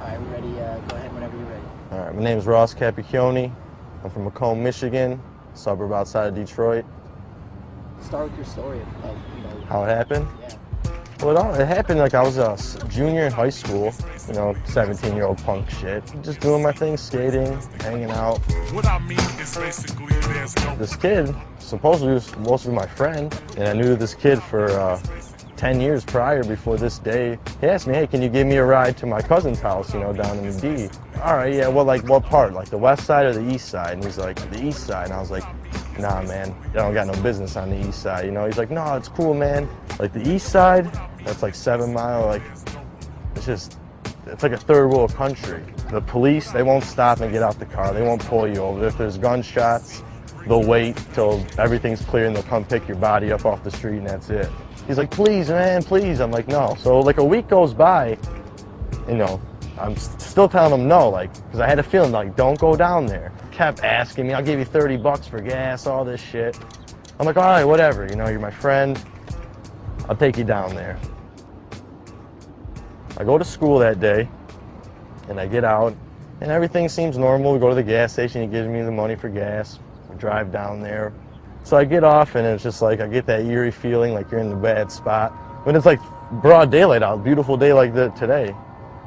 All right, we're ready. Go ahead whenever you're ready. All right, my name is Ross Capicchione. I'm from Macomb, Michigan, suburb outside of Detroit. Start with your story of How it happened? Yeah. Well, it happened like I was a junior in high school, 17-year-old punk shit. Just doing my thing, skating, hanging out. What I mean is basically there's no... This kid supposedly was supposed to be my friend, and I knew this kid for 10 years prior before this day. He asked me, hey, can you give me a ride to my cousin's house, down in the D? All right, yeah, well, like, what part? Like, the west side or the east side? And he's like, the east side. And I was like, nah, man, I don't got no business on the east side, He's like, no, it's cool, man. Like, the east side, that's like 7 Mile, like, it's like a third world country. The police, they won't stop and get out the car. They won't pull you over. If there's gunshots, they'll wait till everything's clear and they'll come pick your body up off the street and that's it. He's like, please, man, please. I'm like, no. So like a week goes by, I'm still telling him no, like, because I had a feeling, like, don't go down there. Kept asking me, I'll give you 30 bucks for gas, all this shit. I'm like, all right, whatever, you're my friend. I'll take you down there. I go to school that day, and I get out, and everything seems normal. We go to the gas station, he gives me the money for gas. We drive down there. So I get off, and it's just like, I get that eerie feeling like you're in the bad spot. But it's like broad daylight out, beautiful day like today.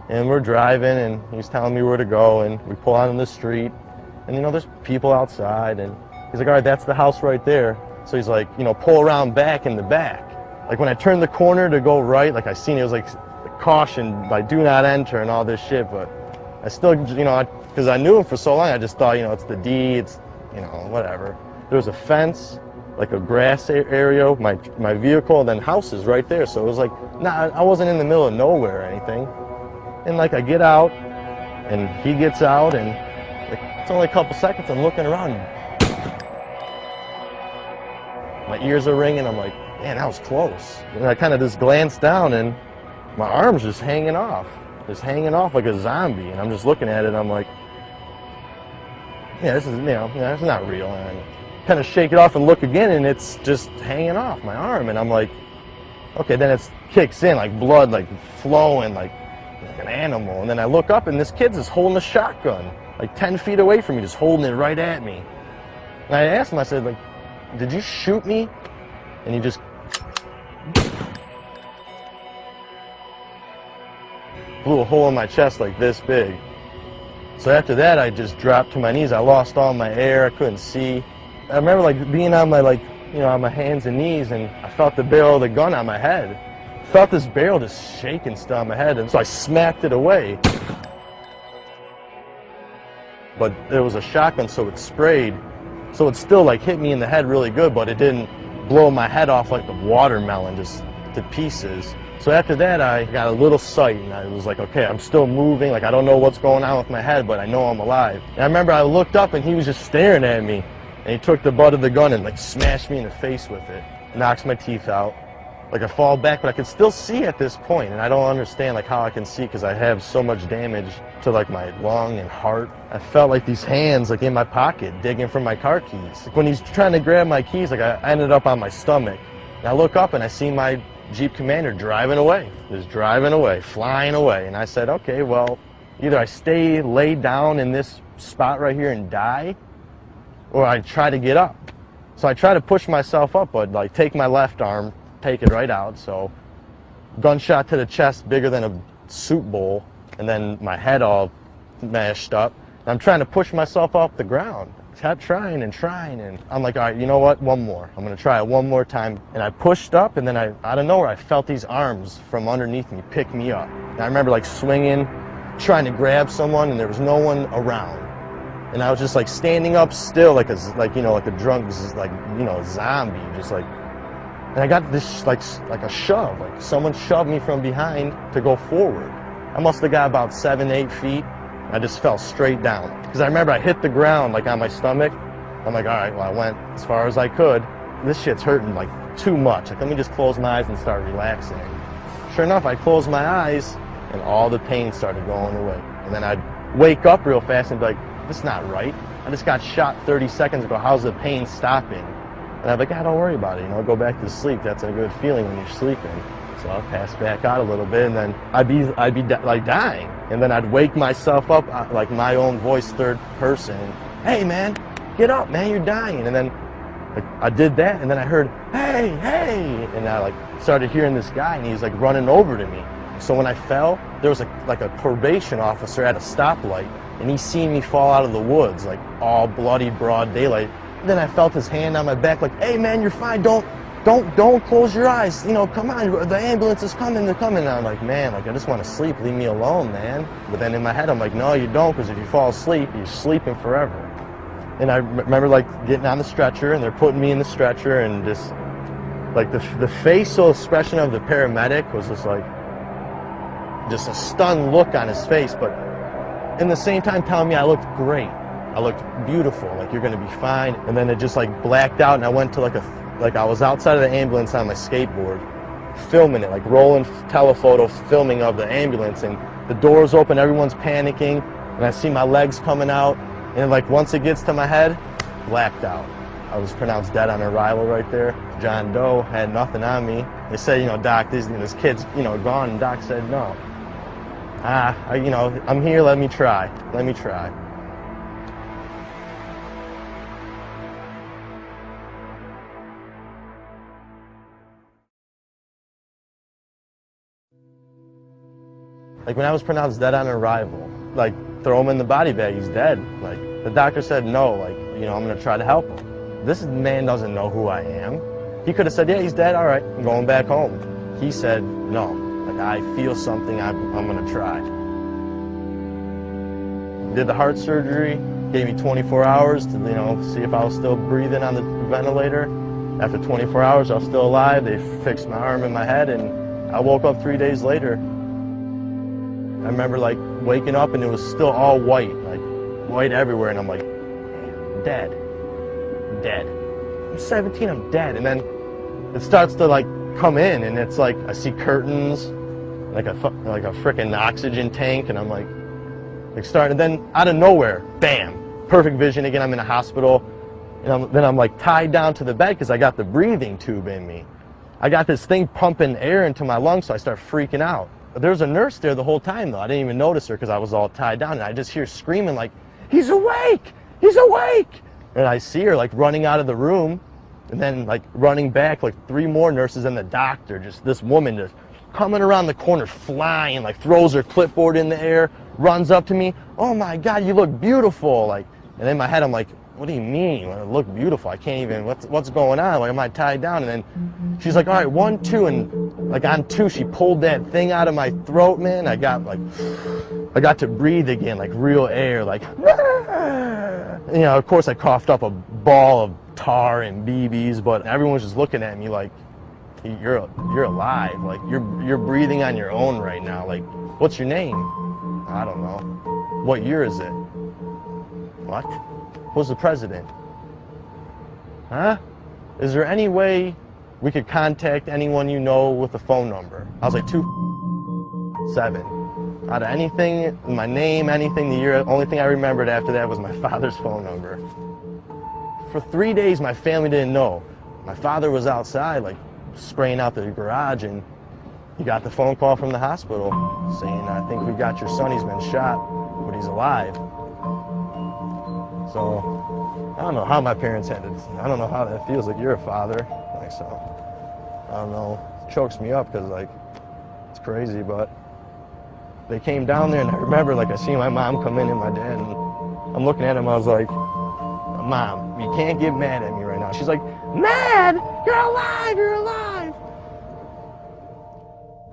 And we're driving, and he's telling me where to go, and we pull out on the street, and there's people outside, and he's like, all right, that's the house right there. So he's like, pull around back in the back. Like when I turned the corner to go right, like I seen it was like caution, like do not enter and all this shit, but I still, because I knew him for so long, I just thought, it's the D, it's, whatever. There was a fence, like a grass area, my vehicle, and then houses right there. So it was like, nah, I wasn't in the middle of nowhere or anything. And like I get out, and he gets out, and it's only a couple seconds, I'm looking around. My ears are ringing, I'm like, man, that was close. And I kind of just glanced down, and my arm's just hanging off like a zombie. And I'm just looking at it, I'm like, yeah, this is, it's not real. And I kind of shake it off and look again, and it's just hanging off my arm. And I'm like, okay, then it kicks in, like blood, like flowing, like an animal. And then I look up, and this kid's just holding a shotgun, like 10 feet away from me, just holding it right at me. And I asked him, I said, like, did you shoot me? And he just blew a hole in my chest like this big. So after that, I just dropped to my knees. I lost all my air. I couldn't see. I remember like being on my on my hands and knees, and I felt the barrel of the gun on my head. I felt this barrel just shaking still on my head, and so I smacked it away. But there was a shotgun, so it sprayed. So it still like hit me in the head really good, but it didn't blow my head off like a watermelon just to pieces. So after that, I got a little sight, and I was like, okay, I'm still moving. Like, I don't know what's going on with my head, but I know I'm alive. And I remember I looked up, and he was just staring at me. And he took the butt of the gun and, like, smashed me in the face with it. Knocks my teeth out. Like, I fall back, but I can still see at this point. And I don't understand, like, how I can see, because I have so much damage to, like, my lung and heart. I felt like these hands, like, in my pocket, digging for my car keys. Like, when he's trying to grab my keys, like, I ended up on my stomach. And I look up, and I see my Jeep Commander driving away, just driving away, flying away. And I said, okay, well, either I stay laid down in this spot right here and die, or I try to get up. So I try to push myself up, but like take my left arm, take it right out. So gunshot to the chest, bigger than a soup bowl, and then my head all mashed up. And I'm trying to push myself off the ground. Kept trying, and I'm like, all right, you know what, one more. I'm gonna try it one more time. And I pushed up, and then out of nowhere, I felt these arms from underneath me pick me up. And I remember like swinging, trying to grab someone, and there was no one around. And I was just like standing up still, like a drunk, zombie, just like. And I got this like a shove, like someone shoved me from behind to go forward. I must have got about 7, 8 feet. I just fell straight down. Because I remember I hit the ground like on my stomach. I'm like, all right, well, I went as far as I could. This shit's hurting like too much. Like, let me just close my eyes and start relaxing. Sure enough, I closed my eyes and all the pain started going away. And then I'd wake up real fast and be like, this is not right. I just got shot 30 seconds ago. How's the pain stopping? And I'd be like, don't worry about it. Go back to sleep. That's a good feeling when you're sleeping. So I'll pass back out a little bit, and then I'd be like dying. And then I'd wake myself up, like my own voice, third person. Hey man, get up man, you're dying. And then like, I did that, and then I heard, hey, hey. And I like started hearing this guy, and he's like running over to me. So when I fell, there was like a probation officer at a stoplight, and he seen me fall out of the woods, like all bloody broad daylight. And then I felt his hand on my back, like, hey man, you're fine, don't close your eyes, you know, come on, the ambulance is coming, they're coming. And I'm like, man, like I just want to sleep, leave me alone, man. But then in my head, I'm like, no, you don't, because if you fall asleep, you're sleeping forever. And I remember like getting on the stretcher, and they're putting me in the stretcher, and just like the facial expression of the paramedic was just like, just a stunned look on his face, but in the same time telling me I looked great. I looked beautiful, like you're gonna be fine. And then it just like blacked out, and I went to like I was outside of the ambulance on my skateboard, filming it, like rolling telephoto filming of the ambulance, and the doors open, everyone's panicking, and I see my legs coming out, and like once it gets to my head, blacked out. I was pronounced dead on arrival right there. John Doe had nothing on me. They said, you know, Doc, this kid's, you know, gone, and Doc said, no. You know, I'm here, let me try. Let me try. Like when I was pronounced dead on arrival, like throw him in the body bag, he's dead. Like the doctor said no, like, you know, I'm gonna try to help him. This man doesn't know who I am. He could have said, yeah, he's dead, all right, I'm going back home. He said, no, like I feel something, I'm gonna try. Did the heart surgery, gave me 24 hours to, you know, see if I was still breathing on the ventilator. After 24 hours, I was still alive. They fixed my arm and my head, and I woke up 3 days later. I remember like waking up and it was still all white, like white everywhere, and I'm like, dead, dead. I'm 17, I'm dead. And then it starts to like come in, and it's like I see curtains, like a freaking oxygen tank, and I'm like starting. And then out of nowhere, bam, perfect vision again. I'm in a hospital, and then I'm like tied down to the bed because I got the breathing tube in me. I got this thing pumping air into my lungs, so I start freaking out. There's a nurse there the whole time though. I didn't even notice her because I was all tied down, and I just hear screaming like, he's awake, he's awake. And I see her like running out of the room, and then like running back, like 3 more nurses and the doctor, just this woman just coming around the corner flying, like throws her clipboard in the air, runs up to me, oh my God, you look beautiful. Like, and in my head I'm like, what do you mean? I look beautiful. I can't even, what's going on? Like, am I tied down? And then she's like, all right, 1, 2, and like on 2, she pulled that thing out of my throat, man. I got to breathe again, like real air, like, you know, of course I coughed up a ball of tar and BBs, but everyone was just looking at me like, you're alive. Like, you're breathing on your own right now. Like, what's your name? I don't know. What year is it? What? Who's the president? Huh? Is there any way we could contact anyone you know with a phone number? I was like, 27. Out of anything, my name, anything, the year, only thing I remembered after that was my father's phone number. For 3 days, my family didn't know. My father was outside, like, spraying out the garage, and he got the phone call from the hospital saying, I think we got your son, he's been shot, but he's alive. So, I don't know how my parents had it. I don't know how that feels, like you're a father. Like, so, I don't know. It chokes me up because, like, it's crazy, but they came down there, and I remember, like, I seen my mom come in and my dad, and I'm looking at him, I was like, Mom, you can't get mad at me right now. She's like, mad? You're alive, you're alive.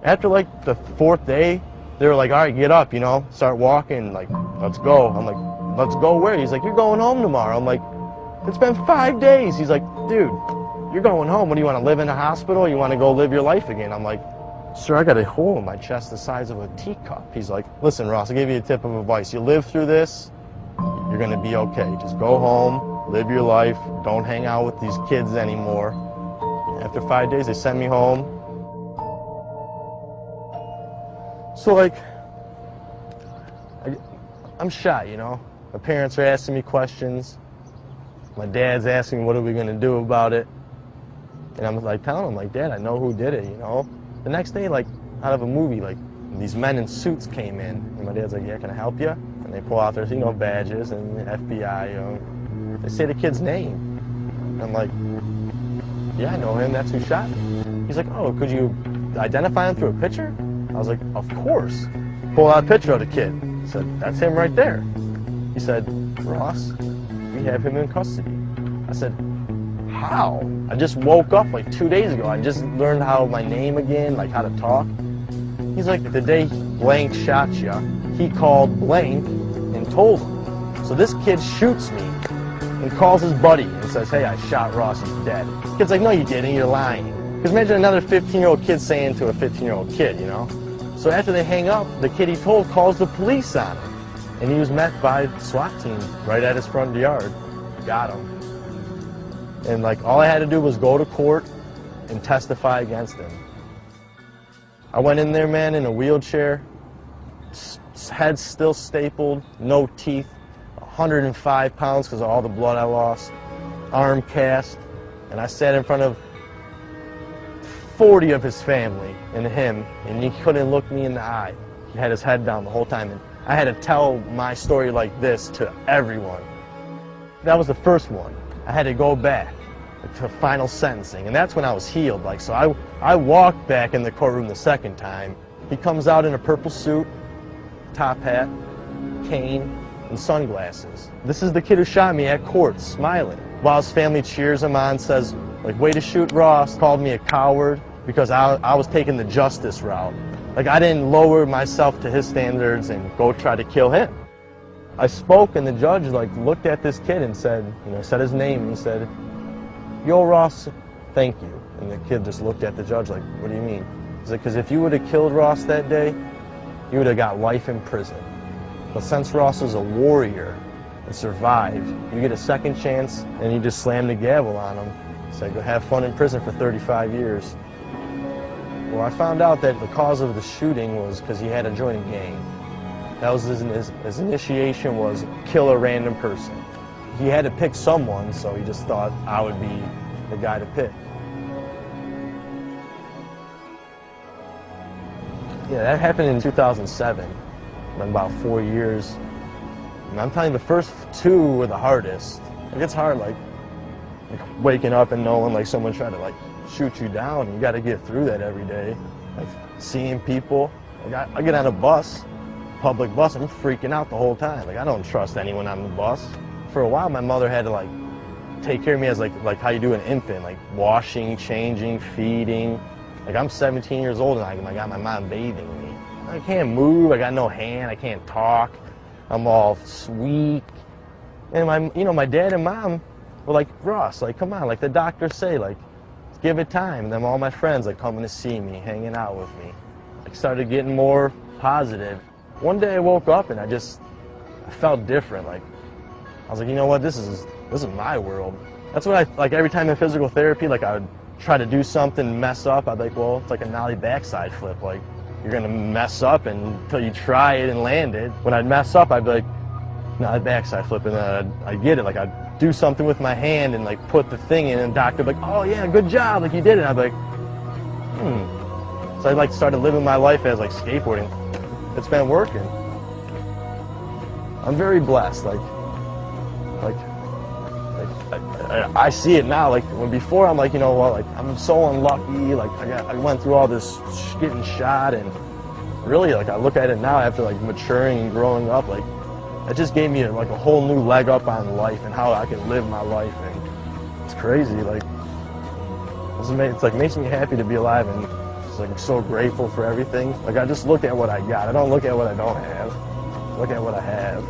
After, like, the 4th day, they were like, all right, get up, you know, start walking, like, let's go. I'm like, let's go where? He's like, you're going home tomorrow. I'm like, it's been 5 days. He's like, dude, you're going home. What do you want to live in a hospital? You want to go live your life again? I'm like, sir, I got a hole in my chest the size of a teacup. He's like, listen, Ross, I'll give you a tip of advice. You live through this, you're going to be okay. Just go home, live your life. Don't hang out with these kids anymore. After 5 days, they sent me home. So, like, I'm shot, you know? My parents are asking me questions. My dad's asking me, what are we gonna do about it? And I'm like telling him, like, Dad, I know who did it, you know? The next day, like, out of a movie, like, And these men in suits came in, and my dad's like, yeah, can I help you? And they pull out their, badges and FBI, They say the kid's name. And I'm like, yeah, I know him, that's who shot me. He's like, oh, could you identify him through a picture? I was like, of course. Pull out a picture of the kid. He said, that's him right there. He said, Ross, we have him in custody. I said, how? I just woke up like 2 days ago. I just learned how my name again, like how to talk. He's like, the day blank shot you, he called blank and told him. So this kid shoots me and calls his buddy and says, hey, I shot Ross, he's dead. The kid's like, no, you didn't, you're lying. Because imagine another 15-year-old kid saying to a 15-year-old kid, So after they hang up, the kid he told calls the police on him. And he was met by a SWAT team right at his front yard. Got him. And like all I had to do was go to court and testify against him. I went in there, man, in a wheelchair, head still stapled, no teeth, 105 pounds because of all the blood I lost, arm cast, and I sat in front of 40 of his family and him, and he couldn't look me in the eye. He had his head down the whole time, and I had to tell my story like this to everyone. That was the first one. I had to go back to final sentencing, and that's when I was healed. Like, so I walked back in the courtroom the second time. He comes out in a purple suit, top hat, cane, and sunglasses. This is the kid who shot me at court, smiling. While his family cheers him on, says, like, way to shoot Ross, called me a coward because I was taking the justice route. Like, I didn't lower myself to his standards and go try to kill him. I spoke, and the judge, like, looked at this kid and said, said his name, and he said, yo, Ross, thank you. And the kid just looked at the judge like, what do you mean? He's like, because if you would have killed Ross that day, you would have got life in prison. But since Ross is a warrior and survived, you get a second chance, and you just slam the gavel on him. Say, go have fun in prison for 35 years. Well, I found out that the cause of the shooting was because he had to join a gang. That was his initiation was kill a random person. He had to pick someone, so he just thought I would be the guy to pick. Yeah, that happened in 2007, in about 4 years. And I'm telling you, the first two were the hardest. It gets hard, like waking up and knowing like someone tried to like shoot you down, and you got to get through that every day. Like seeing people, like I get on a bus, public bus, I'm freaking out the whole time. Like I don't trust anyone on the bus. For a while, my mother had to like take care of me as like how you do an infant, like washing, changing, feeding. Like I'm 17 years old and I got my mom bathing me. I can't move. I got no hand. I can't talk. I'm all weak. And my dad and mom were like, Ross, like come on, like the doctors say, like give it time. And then all my friends like coming to see me, hanging out with me. I started getting more positive. One day I woke up and I felt different. Like I was like, you know what, this is my world. That's what like every time in physical therapy, like I would try to do something, mess up, I'd be like, well, it's like a nollie backside flip. Like you're gonna mess up until you try it and land it. When I'd mess up, I'd be like, nollie backside flip, and then I'd get it. Like I'd do something with my hand and like put the thing in, and the doctor would be like, oh yeah, good job, like you did it. And I'd be like, So I like started living my life as like skateboarding. It's been working. I'm very blessed. I see it now. Like when before, I'm like, you know what? Like I'm so unlucky. Like I went through all this getting shot, and really, like I look at it now after like maturing and growing up. Like it just gave me like a whole new leg up on life and how I can live my life. And it's crazy. Like it's like makes me happy to be alive, and it's like I'm so grateful for everything. Like I just look at what I got. I don't look at what I don't have. I look at what I have.